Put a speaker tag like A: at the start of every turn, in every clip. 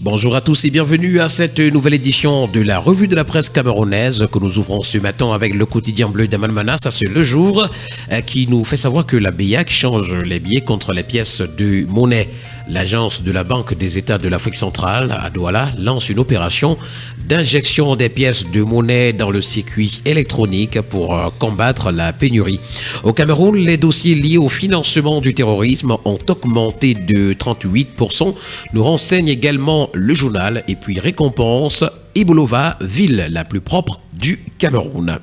A: Bonjour à tous et bienvenue à cette nouvelle édition de la revue de la presse camerounaise que nous ouvrons ce matin avec le quotidien bleu d'Amanmana. Ça c'est Le Jour qui nous fait savoir que la BIAC change les billets contre les pièces de monnaie. L'agence de la Banque des États de l'Afrique centrale à Douala lance une opération d'injection des pièces de monnaie dans le circuit électronique pour combattre la pénurie. Au Cameroun, les dossiers liés au financement du terrorisme ont augmenté de 38%, nous renseigne également le journal et puis récompense Ibolova, ville la plus propre du Cameroun.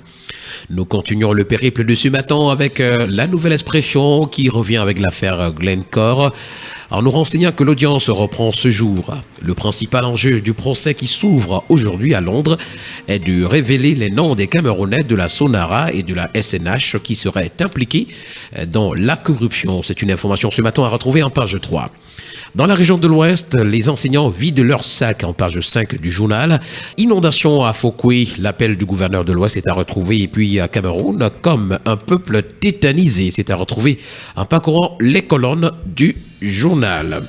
A: Nous continuons le périple de ce matin avec la nouvelle expression qui revient avec l'affaire Glencore en nous renseignant que l'audience reprend ce jour. Le principal enjeu du procès qui s'ouvre aujourd'hui à Londres est de révéler les noms des Camerounais de la Sonara et de la SNH qui seraient impliqués dans la corruption. C'est une information ce matin à retrouver en page 3. Dans la région de l'Ouest, les enseignants vident leurs sacs en page 5 du journal. Inondation à Fokwe, l'appel du gouverneur de l'Ouest est à retrouver. Et puis à Cameroun, comme un peuple tétanisé, c'est à retrouver en parcourant les colonnes du journal.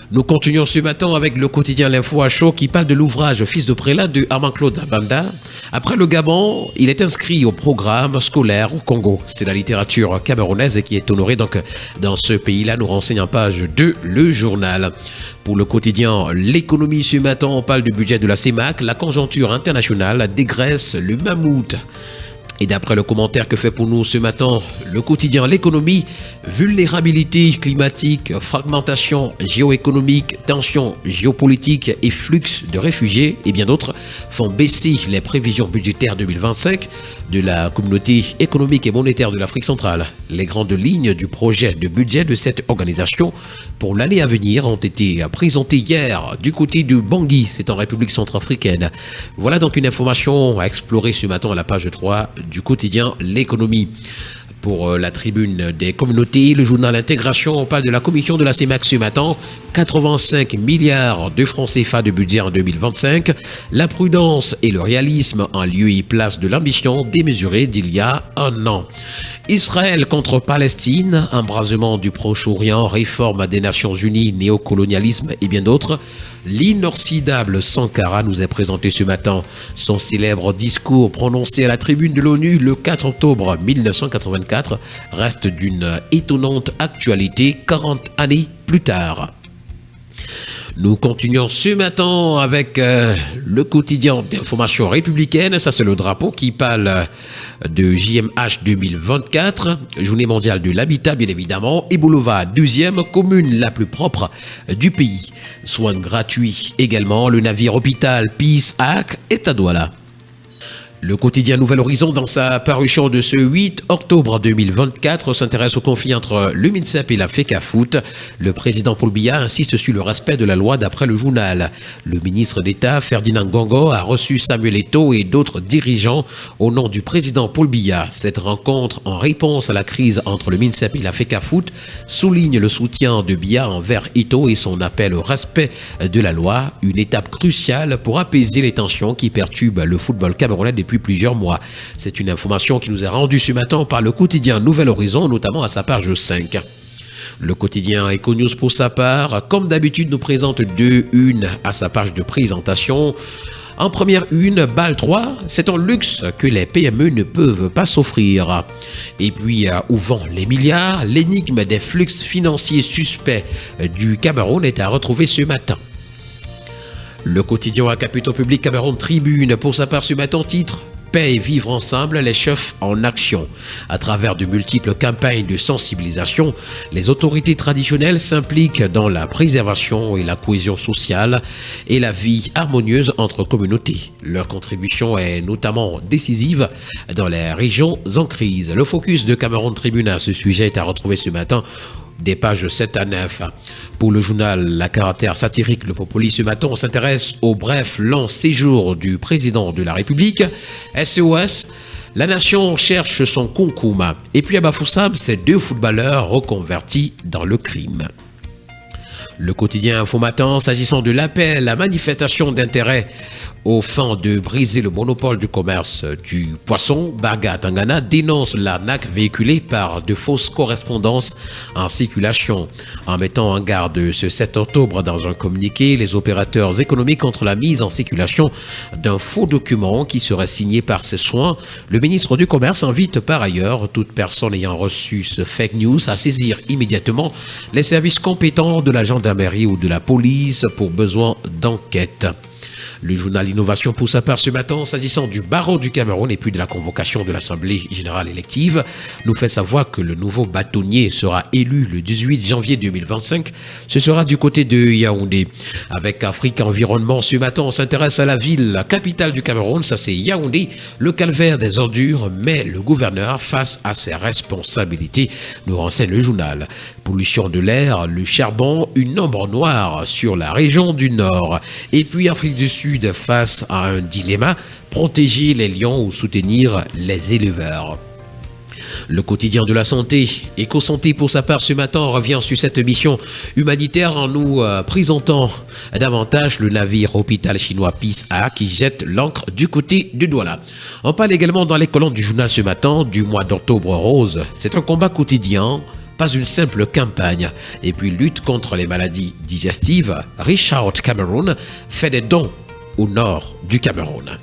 A: Nous continuons ce matin avec le quotidien L'Info à chaud qui parle de l'ouvrage Fils de prélat de Armand-Claude Abanda. Après le Gabon, il est inscrit au programme scolaire au Congo. C'est la littérature camerounaise qui est honorée donc dans ce pays-là, nous renseigne en page 2 le journal. Pour le quotidien L'économie ce matin, on parle du budget de la CEMAC. La conjoncture internationale dégraisse le mammouth. Et d'après le commentaire que fait pour nous ce matin le quotidien L'économie, vulnérabilité climatique, fragmentation géoéconomique, tensions géopolitiques et flux de réfugiés et bien d'autres font baisser les prévisions budgétaires 2025 de la communauté économique et monétaire de l'Afrique centrale. Les grandes lignes du projet de budget de cette organisation pour l'année à venir ont été présentées hier du côté de Bangui, c'est en République centrafricaine. Voilà donc une information à explorer ce matin à la page 3 du quotidien L'économie. Pour la tribune des communautés, le journal Intégration, on parle de la commission de la CEMAC ce matin. 85 milliards de francs CFA de budget en 2025. La prudence et le réalisme en lieu et place de l'ambition démesurée d'il y a un an. Israël contre Palestine, embrasement du Proche-Orient, réforme des Nations Unies, néocolonialisme et bien d'autres. L'inoxydable Sankara nous est présenté ce matin. Son célèbre discours prononcé à la tribune de l'ONU le 4 octobre 1984 reste d'une étonnante actualité 40 années plus tard. Nous continuons ce matin avec le quotidien d'information républicaine. Ça, c'est le drapeau qui parle de JMH 2024, Journée mondiale de l'habitat, bien évidemment. Ibolova, deuxième commune la plus propre du pays. Soins gratuits également. Le navire hôpital Peace Act est à Douala. Le quotidien Nouvel Horizon, dans sa parution de ce 8 octobre 2024, s'intéresse au conflit entre le MINSEP et la FECAFOOT. Le président Paul Biya insiste sur le respect de la loi d'après le journal. Le ministre d'État Ferdinand Ngongo a reçu Samuel Eto'o et d'autres dirigeants au nom du président Paul Biya. Cette rencontre, en réponse à la crise entre le MINSEP et la FECAFOOT, souligne le soutien de Biya envers Eto'o et son appel au respect de la loi, une étape cruciale pour apaiser les tensions qui perturbent le football camerounais depuis plusieurs mois. C'est une information qui nous est rendue ce matin par le quotidien Nouvel Horizon, notamment à sa page 5. Le quotidien Econews pour sa part, comme d'habitude, nous présente deux unes à sa page de présentation. En première une, BAL 3, c'est un luxe que les PME ne peuvent pas s'offrir. Et puis, où vont les milliards? L'énigme des flux financiers suspects du Cameroun est à retrouver ce matin. Le quotidien à capitaux public Cameroun Tribune, pour sa part ce matin, titre « Paix et vivre ensemble, les chefs en action ». À travers de multiples campagnes de sensibilisation, les autorités traditionnelles s'impliquent dans la préservation et la cohésion sociale et la vie harmonieuse entre communautés. Leur contribution est notamment décisive dans les régions en crise. Le focus de Cameroun Tribune à ce sujet est à retrouver ce matin des pages 7 à 9. Pour le journal à caractère satirique Le Populi ce matin, on s'intéresse au bref long séjour du président de la République. SOS, la nation cherche son concombre. Et puis à Bafoussam, ces deux footballeurs reconvertis dans le crime. Le quotidien Info Matin, s'agissant de l'appel à manifestation d'intérêt Aux fins de briser le monopole du commerce du poisson, Barga Tangana dénonce l'arnaque véhiculée par de fausses correspondances en circulation. En mettant en garde ce 7 octobre dans un communiqué, les opérateurs économiques contre la mise en circulation d'un faux document qui serait signé par ses soins, le ministre du Commerce invite par ailleurs toute personne ayant reçu ce fake news à saisir immédiatement les services compétents de la gendarmerie ou de la police pour besoin d'enquête. Le journal Innovation pour sa part ce matin, s'agissant du barreau du Cameroun et puis de la convocation de l'Assemblée générale élective, nous fait savoir que le nouveau bâtonnier sera élu le 18 janvier 2025. Ce sera du côté de Yaoundé. Avec Afrique Environnement ce matin, on s'intéresse à la ville, la capitale du Cameroun, ça c'est Yaoundé, le calvaire des ordures, mais le gouverneur face à ses responsabilités, nous renseigne le journal. Pollution de l'air, le charbon, une ombre noire sur la région du Nord. Et puis Afrique du Sud face à un dilemme, protéger les lions ou soutenir les éleveurs. Le quotidien de la santé, Éco-Santé pour sa part ce matin revient sur cette mission humanitaire en nous présentant davantage le navire hôpital chinois Peace A qui jette l'ancre du côté de Douala. On parle également dans les colonnes du journal ce matin du mois d'octobre rose. C'est un combat quotidien, pas une simple campagne. Et puis lutte contre les maladies digestives, Reach Out Cameroun fait des dons au nord du Cameroun.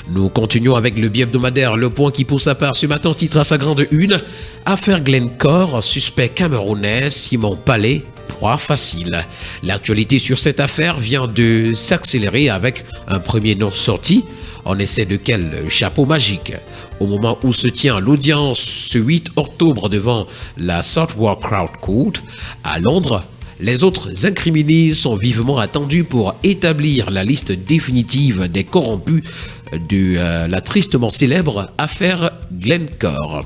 A: Nous continuons avec le bi-hebdomadaire Le Point qui pour sa part ce matin titre à sa grande une « Affaire Glencore, suspect camerounais Simon Palais, proie facile ». L'actualité sur cette affaire vient de s'accélérer avec un premier nom sorti. On essaie de quel chapeau magique? Au moment où se tient l'audience ce 8 octobre devant la Southwark Crown Court à Londres, les autres incriminés sont vivement attendus pour établir la liste définitive des corrompus de la tristement célèbre affaire Glencore.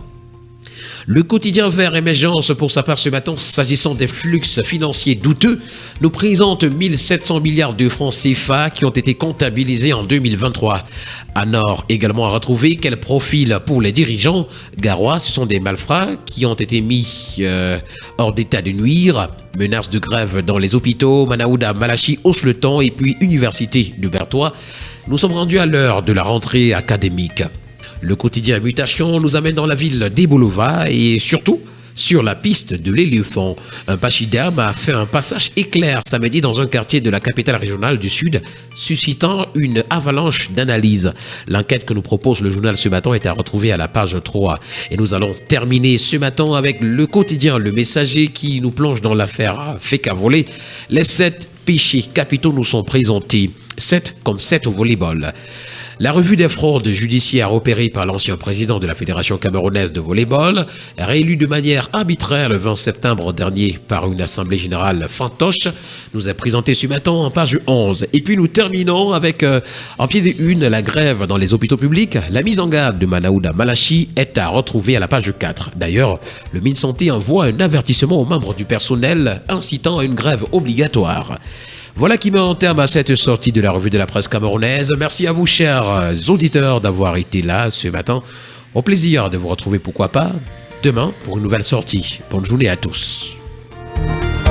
A: Le quotidien Vert Émergence pour sa part ce matin, s'agissant des flux financiers douteux, nous présente 1700 milliards de francs CFA qui ont été comptabilisés en 2023. À Nord également à retrouver quel profil pour les dirigeants garois, ce sont des malfrats qui ont été mis hors d'état de nuire, menaces de grève dans les hôpitaux, Manaouda, Malachi, Hausse-le-Temps et puis Université de Berthois. Nous sommes rendus à l'heure de la rentrée académique. Le quotidien Mutation nous amène dans la ville d'Ebolova et surtout sur la piste de l'éléphant. Un pachyderme a fait un passage éclair samedi dans un quartier de la capitale régionale du Sud, suscitant une avalanche d'analyses. L'enquête que nous propose le journal ce matin est à retrouver à la page 3. Et nous allons terminer ce matin avec le quotidien Le Messager qui nous plonge dans l'affaire Feka Volé. Les 7 péchés capitaux nous sont présentés. 7 comme 7 au volleyball. La revue des fraudes judiciaires opérée par l'ancien président de la Fédération camerounaise de volleyball, réélu de manière arbitraire le 20 septembre dernier par une assemblée générale fantoche, nous est présentée ce matin en page 11. Et puis nous terminons avec, en pied de une, la grève dans les hôpitaux publics. La mise en garde de Manaouda Malachi est à retrouver à la page 4. D'ailleurs, le MinSanté envoie un avertissement aux membres du personnel incitant à une grève obligatoire. Voilà qui met en terme à cette sortie de la revue de la presse camerounaise. Merci à vous, chers auditeurs, d'avoir été là ce matin. Au plaisir de vous retrouver, pourquoi pas, demain pour une nouvelle sortie. Bonne journée à tous.